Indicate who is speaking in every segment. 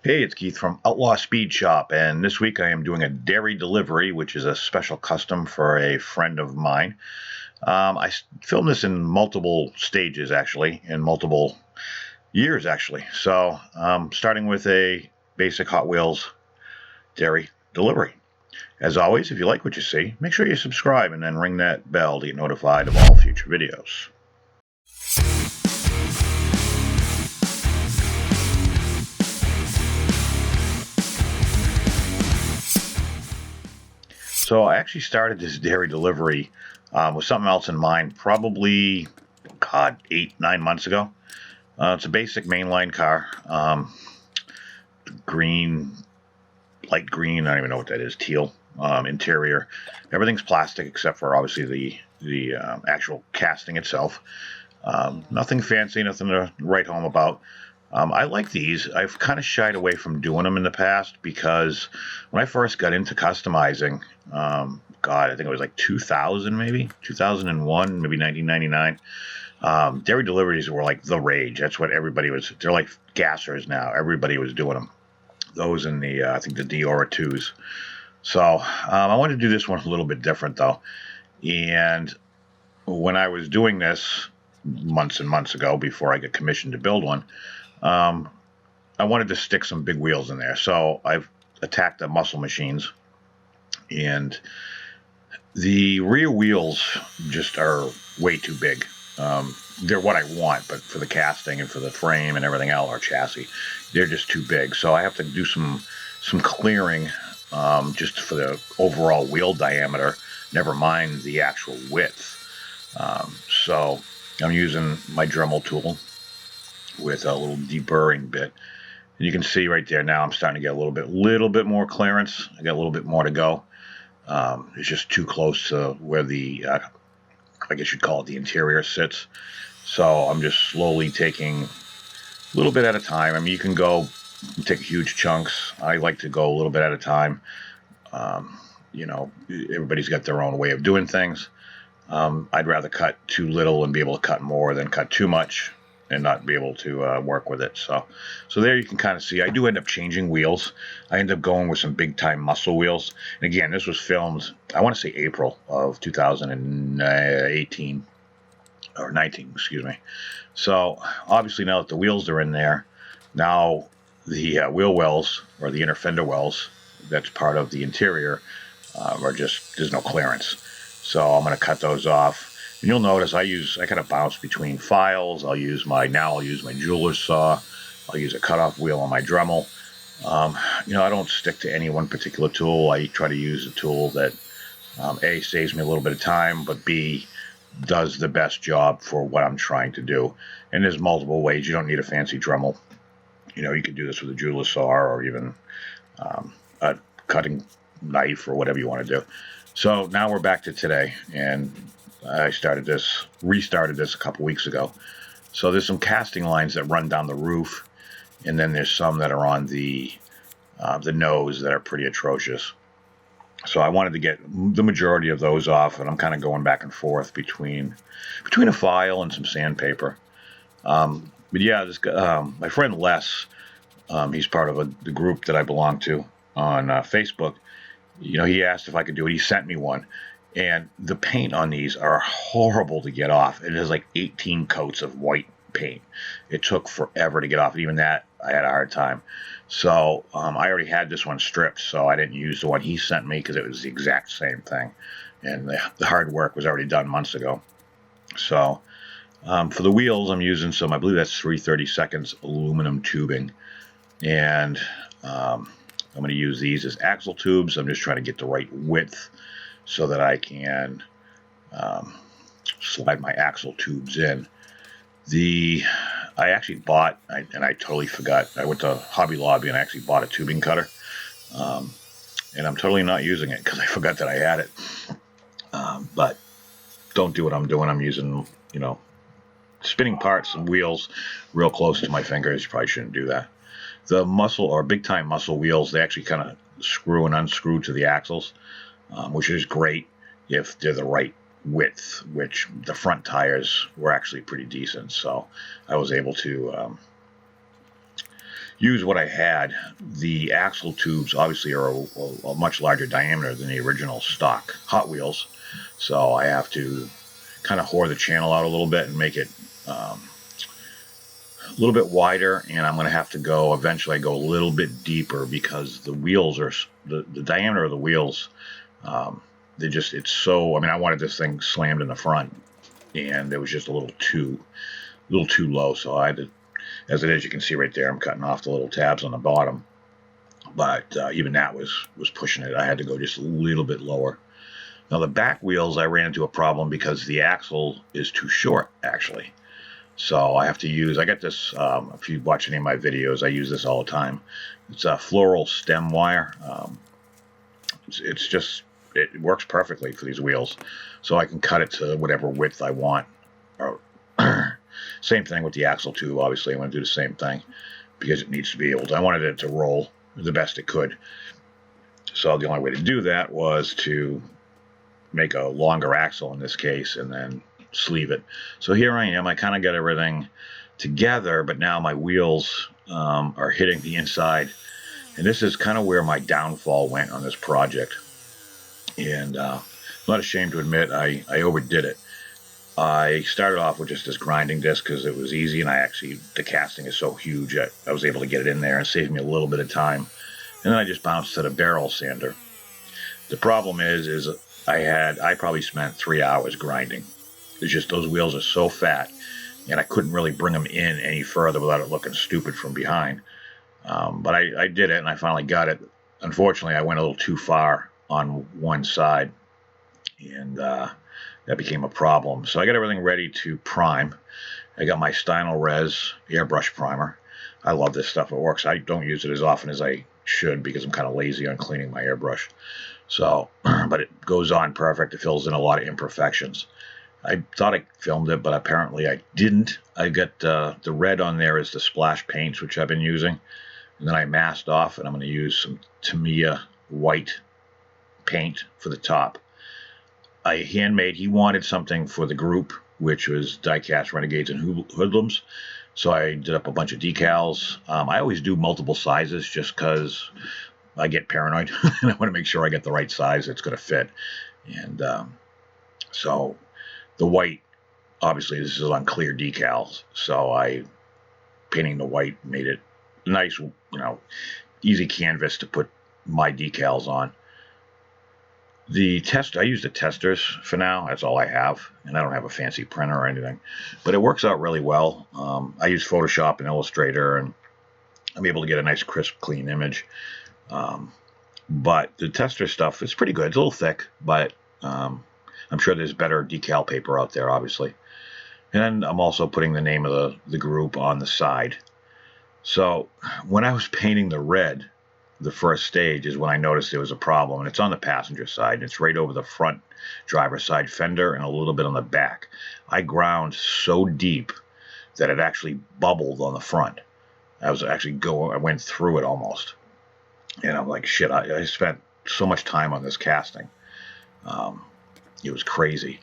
Speaker 1: Hey, it's Keith from Outlaw Speed Shop, and this week I am doing a dairy delivery, which is a special custom for a friend of mine. Filmed this in multiple stages, actually, in multiple years, actually. So, starting with a basic Hot Wheels dairy delivery. As always, if you like what you see, make sure you subscribe and then ring that bell to get notified of all future videos. So I actually started this dairy delivery with something else in mind, probably, God, 8, 9 months ago. It's a basic mainline car, green, light green. I don't even know what that is. Teal interior. Everything's plastic except for obviously the actual casting itself. Nothing fancy, nothing to write home about. I like these. I've kind of shied away from doing them in the past because when I first got into customizing, God, I think it was like 2000, maybe 2001, maybe 1999. Dairy deliveries were like the rage. That's what everybody was. They're like gassers now. Everybody was doing them. Those in the I think the Diora twos. So I wanted to do this one a little bit different though. And when I was doing this months and months ago, before I got commissioned to build one, um, I wanted to stick some big wheels in there. So I've attacked the muscle machines, and the rear wheels just are way too big. They're what I want, but for the casting and for the frame and everything else, or chassis, they're just too big. So I have to do some clearing, just for the overall wheel diameter, never mind the actual width. So I'm using my Dremel tool with a little deburring bit. And you can see right there now I'm starting to get a little bit more clearance. I got a little bit more to go. It's just too close to where the, I guess you'd call it the interior sits. So I'm just slowly taking a little bit at a time. I mean, you can go take huge chunks. I like to go a little bit at a time. Everybody's got their own way of doing things. I'd rather cut too little and be able to cut more than cut too much and not be able to work with it. So there you can kind of see I do end up changing wheels. I end up going with some big time muscle wheels. And again, this was filmed, I want to say April of 2018 or 19, excuse me. So obviously now that the wheels are in there, now the wheel wells or the inner fender wells that's part of the interior are just, there's no clearance. So I'm going to cut those off. And you'll notice I kind of bounce between files. I'll use my jeweler's saw. I'll use a cutoff wheel on my Dremel. I don't stick to any one particular tool. I try to use a tool that A, saves me a little bit of time, but B, does the best job for what I'm trying to do. And there's multiple ways. You don't need a fancy Dremel. You could do this with a jeweler's saw or even a cutting knife or whatever you want to do. So now we're back to today, and I restarted this a couple weeks ago. So there's some casting lines that run down the roof, and then there's some that are on the nose that are pretty atrocious. So I wanted to get the majority of those off, and I'm kind of going back and forth between a file and some sandpaper. But yeah, my friend Les, he's part of the group that I belong to on Facebook. He asked if I could do it. He sent me one. And the paint on these are horrible to get off. It is like 18 coats of white paint. It took forever to get off. Even that, I had a hard time. So I already had this one stripped, so I didn't use the one he sent me because it was the exact same thing. And the hard work was already done months ago. So for the wheels, I'm using some, I believe that's 3/32 aluminum tubing. And I'm going to use these as axle tubes. I'm just trying to get the right width so that I can slide my axle tubes in. I actually bought, and I totally forgot, I went to Hobby Lobby and I actually bought a tubing cutter. And I'm totally not using it because I forgot that I had it. But don't do what I'm doing. I'm using, spinning parts and wheels real close to my fingers. You probably shouldn't do that. The muscle or big time muscle wheels, they actually kind of screw and unscrew to the axles. Which is great if they're the right width, which the front tires were actually pretty decent. So I was able to use what I had. The axle tubes obviously are a much larger diameter than the original stock Hot Wheels, so I have to kind of whore the channel out a little bit and make it a little bit wider, and I'm going to have to go eventually go a little bit deeper because the wheels are the diameter of the wheels. It's so, I mean, I wanted this thing slammed in the front, and it was just a little too low, so I had to, as it is, you can see right there, I'm cutting off the little tabs on the bottom, but even that was pushing it. I had to go just a little bit lower. Now the back wheels, I ran into a problem because the axle is too short, actually. So I have to use, I got this, if you watch any of my videos, I use this all the time. It's a Floral stem wire. It works perfectly for these wheels. So I can cut it to whatever width I want. Same thing with the axle tube, obviously. I want to do the same thing because it needs to be able to, I wanted it to roll the best it could. So the only way to do that was to make a longer axle in this case and then sleeve it. So here I am. I kind of got everything together, but now my wheels are hitting the inside, and this is kind of where my downfall went on this project. And I'm not ashamed to admit I overdid it. I started off with just this grinding disc because it was easy, and the casting is so huge I was able to get it in there and save me a little bit of time. And then I just bounced to the barrel sander. The problem is I probably spent 3 hours grinding. It's just those wheels are so fat, and I couldn't really bring them in any further without it looking stupid from behind. But I did it, and I finally got it. Unfortunately, I went a little too far on one side, and that became a problem. So I got everything ready to prime. I got my Stynal Res airbrush primer. I love this stuff. It works. I don't use it as often as I should because I'm kind of lazy on cleaning my airbrush. So, but it goes on perfect. It fills in a lot of imperfections. I thought I filmed it, but apparently I didn't. I got the red on there is the splash paints, which I've been using. And then I masked off, and I'm going to use some Tamiya white paint for the top. I handmade, he wanted something for the group, which was Diecast Renegades and Hoodlums. So I did up a bunch of decals. I always do multiple sizes just because I get paranoid. And I want to make sure I get the right size that's going to fit. And so the white, obviously this is on clear decals, so painting the white made it nice, easy canvas to put my decals on. I use the testers for now. That's all I have, and I don't have a fancy printer or anything, but it works out really well. I use Photoshop and Illustrator, and I'm able to get a nice, crisp, clean image. But the tester stuff is pretty good. It's a little thick, but I'm sure there's better decal paper out there, obviously. And then I'm also putting the name of the group on the side. So when I was painting the red, the first stage is when I noticed there was a problem, and it's on the passenger side, and it's right over the front driver's side fender and a little bit on the back. I ground so deep that it actually bubbled on the front. I went through it almost. And I'm like, shit, I spent so much time on this casting. It was crazy.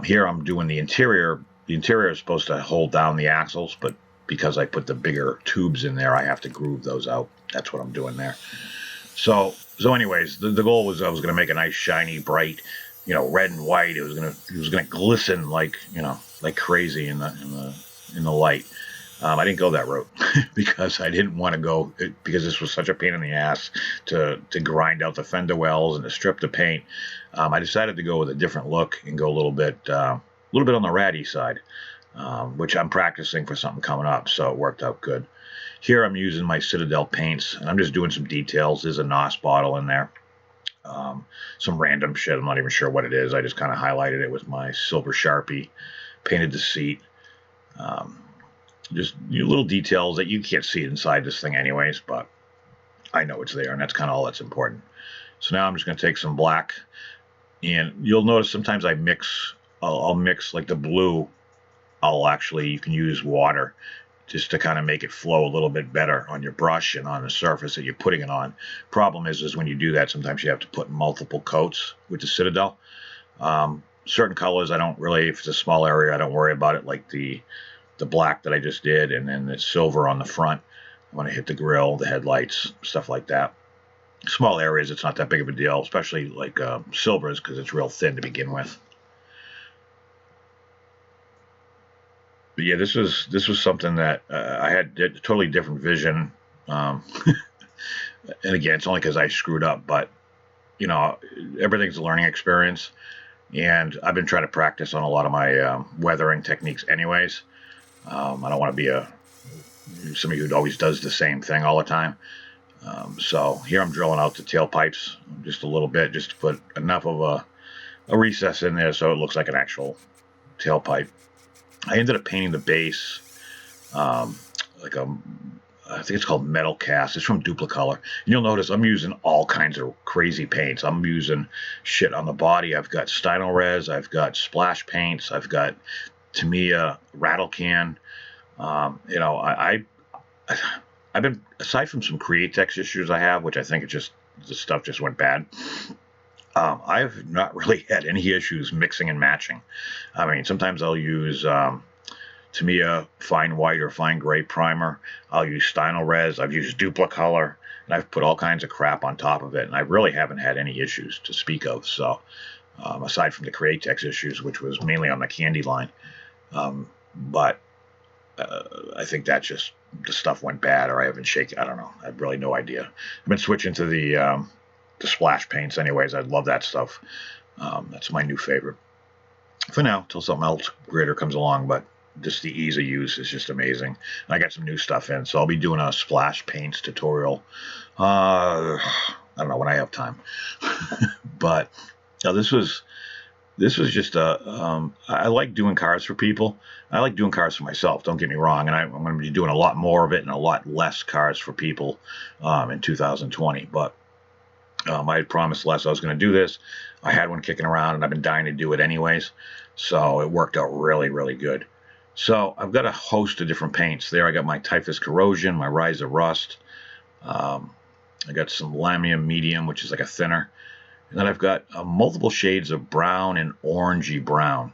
Speaker 1: Here I'm doing the interior. The interior is supposed to hold down the axles, but because I put the bigger tubes in there, I have to groove those out. That's what I'm doing there. So anyways, the goal was I was going to make a nice, shiny, bright, red and white. It was going to glisten like crazy in the light. I didn't go that route because I didn't want to go because this was such a pain in the ass to grind out the fender wells and to strip the paint. I decided to go with a different look and go a little bit on the ratty side, which I'm practicing for something coming up. So it worked out good. Here I'm using my Citadel paints, and I'm just doing some details. There's a NOS bottle in there. Some random shit. I'm not even sure what it is. I just kind of highlighted it with my silver Sharpie, painted the seat. Just little details that you can't see inside this thing anyways, but I know it's there, and that's kind of all that's important. So now I'm just going to take some black, and you'll notice sometimes I'll mix like the blue. You can use water just to kind of make it flow a little bit better on your brush and on the surface that you're putting it on. Problem is when you do that, sometimes you have to put multiple coats with the Citadel. Certain colors, I don't really, if it's a small area, I don't worry about it, like the black that I just did, and then the silver on the front. I want to hit the grill, the headlights, stuff like that. Small areas, it's not that big of a deal, especially like silvers, because it's real thin to begin with. But yeah, this was something that I had a totally different vision. And again, it's only because I screwed up, but you know, everything's a learning experience, and I've been trying to practice on a lot of my weathering techniques, anyways. I don't want to be somebody who always does the same thing all the time. So here I'm drilling out the tailpipes just a little bit, just to put enough of a recess in there so it looks like an actual tailpipe. I ended up painting the base like I think it's called Metal Cast. It's from Duplicolor. And you'll notice I'm using all kinds of crazy paints. I'm using shit on the body. I've got Stynylrez Res. I've got splash paints. I've got Tamiya rattle can. You know, I've been, aside from some Createx issues I have, which I think the stuff just went bad. I've not really had any issues mixing and matching. I mean, sometimes I'll use Tamiya fine white or fine gray primer. I'll use Stynylrez Res. I've used Duplicolor, and I've put all kinds of crap on top of it, and I really haven't had any issues to speak of. So, aside from the Createx issues, which was mainly on the candy line, but I think that just the stuff went bad, or I haven't shaken. I don't know. I have really no idea. I've been switching to the splash paints, anyways. I love that stuff. That's my new favorite for now, till something else greater comes along. But just the ease of use is just amazing. And I got some new stuff in, so I'll be doing a splash paints tutorial. I don't know when I have time, but this was just I like doing cars for people. I like doing cars for myself. Don't get me wrong, and I'm going to be doing a lot more of it and a lot less cars for people in 2020. But I had promised Les I was going to do this. I had one kicking around, and I've been dying to do it anyways. So it worked out really, really good. So I've got a host of different paints. There I got my Typhus Corrosion, my Rise of Rust. I got some Lamium Medium, which is like a thinner. And then I've got multiple shades of brown and orangey brown.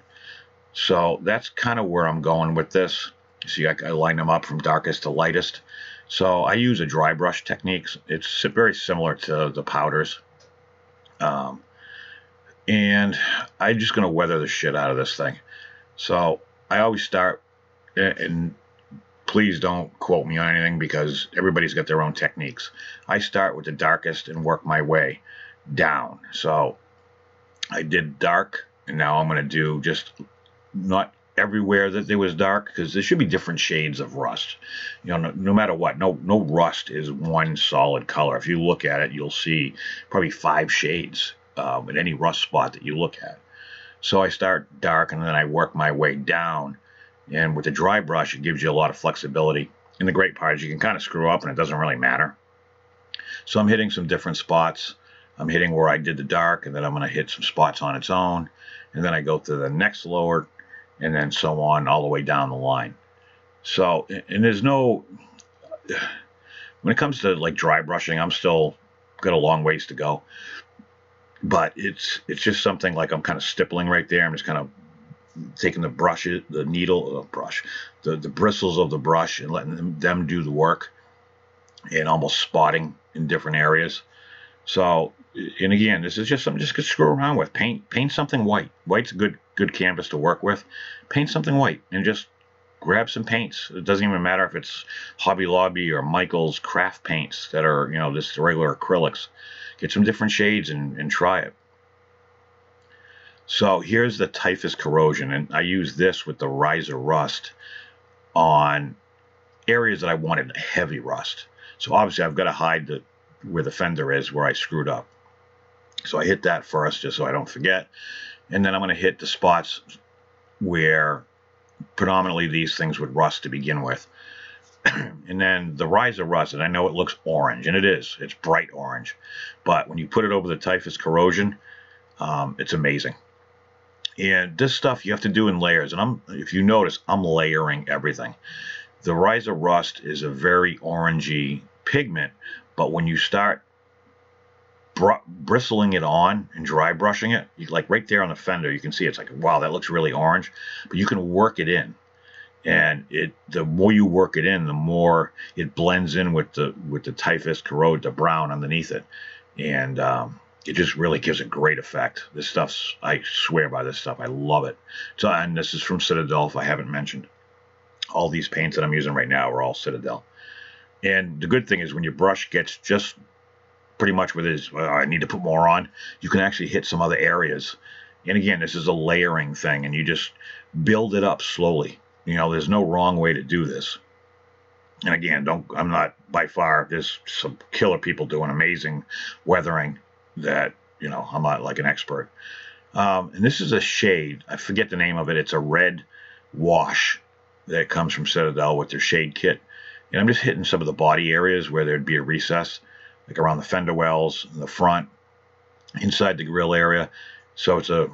Speaker 1: So that's kind of where I'm going with this. You see, I line them up from darkest to lightest. So I use a dry brush technique. It's very similar to the powders. And I'm just going to weather the shit out of this thing. So I always start, and please don't quote me on anything because everybody's got their own techniques. I start with the darkest and work my way down. So I did dark, and now I'm going to do just not everywhere that there was dark, because there should be different shades of rust. You know, no matter what, no rust is one solid color. If you look at it, you'll see probably 5 shades in any rust spot that you look at. So I start dark, and then I work my way down. And with the dry brush, it gives you a lot of flexibility. And the great part is you can kind of screw up, and it doesn't really matter. So I'm hitting some different spots. I'm hitting where I did the dark, and then I'm going to hit some spots on its own. And then I go to the next lower, and then so on all the way down the line. So, and there's no, when it comes to like dry brushing, I'm still got a long ways to go. But it's just something like I'm kind of stippling right there. I'm just kind of taking the brushes, the bristles of the brush, and letting them do the work, and almost spotting in different areas. So, and again, this is just something just to screw around with. Paint something white. White's a good canvas to work with. Paint something white and just grab some paints. It doesn't even matter if it's Hobby Lobby or Michael's craft paints that are, you know, just regular acrylics. Get some different shades and try it. So here's the Typhus Corrosion, and I use this with the Rise of Rust on areas that I wanted heavy rust. So obviously I've got to hide where the fender is, where I screwed up. So I hit that first just so I don't forget. And then I'm going to hit the spots where predominantly these things would rust to begin with. And then the Rise of Rust, and I know it looks orange, and it is. It's bright orange. But when you put it over the Typhus Corrosion, it's amazing. And this stuff you have to do in layers. And if you notice, I'm layering everything. The Rise of Rust is a very orangey pigment, but when you start bristling it on and dry brushing it, like right there on the fender, you can see it's like, wow, that looks really orange. But you can work it in. And the more you work it in, the more it blends in with the Typhus Corrosion, the brown underneath it, and it just really gives a great effect. This stuff's, I swear by this stuff. I love it. So, and this is from Citadel, if I haven't mentioned. All these paints that I'm using right now are all Citadel. And the good thing is when your brush gets just pretty much where it is, I need to put more on, you can actually hit some other areas. And again, this is a layering thing, and you just build it up slowly. There's no wrong way to do this. And again, I'm not by far, there's some killer people doing amazing weathering that, I'm not like an expert. And this is a shade, I forget the name of it. It's a red wash that comes from Citadel with their shade kit. And I'm just hitting some of the body areas where there'd be a recess, like around the fender wells, in the front, inside the grill area. So it's a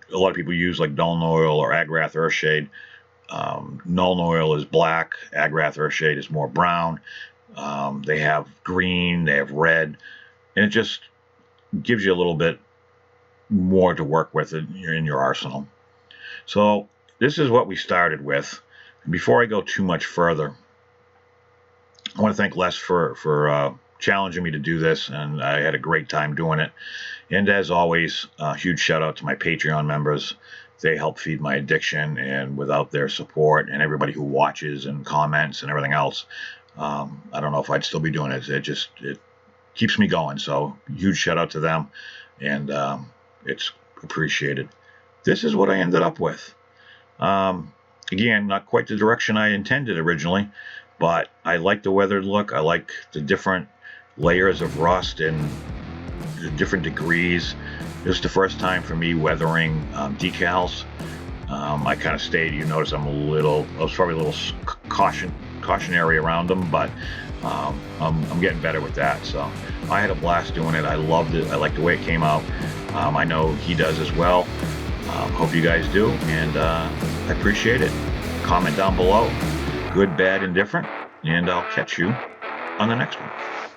Speaker 1: lot of people use like Nuln Oil or Agrath Earthshade. Nuln Oil is black, Agrath Earthshade is more brown. They have green, they have red, and it just gives you a little bit more to work with in your arsenal. So this is what we started with. And before I go too much further, I want to thank Les for challenging me to do this, and I had a great time doing it. And as always, a huge shout out to my Patreon members. They help feed my addiction, and without their support and everybody who watches and comments and everything else, I don't know if I'd still be doing it. It keeps me going. So huge shout out to them, and it's appreciated. This is what I ended up with. Again, not quite the direction I intended originally, but I like the weathered look. I like the different layers of rust and the different degrees. This is the first time for me weathering decals. I kind of stayed, you notice I was probably a little cautionary around them, but I'm getting better with that. So I had a blast doing it. I loved it. I like the way it came out. I know he does as well. Hope you guys do, and I appreciate it. Comment down below, good, bad, indifferent, and I'll catch you on the next one.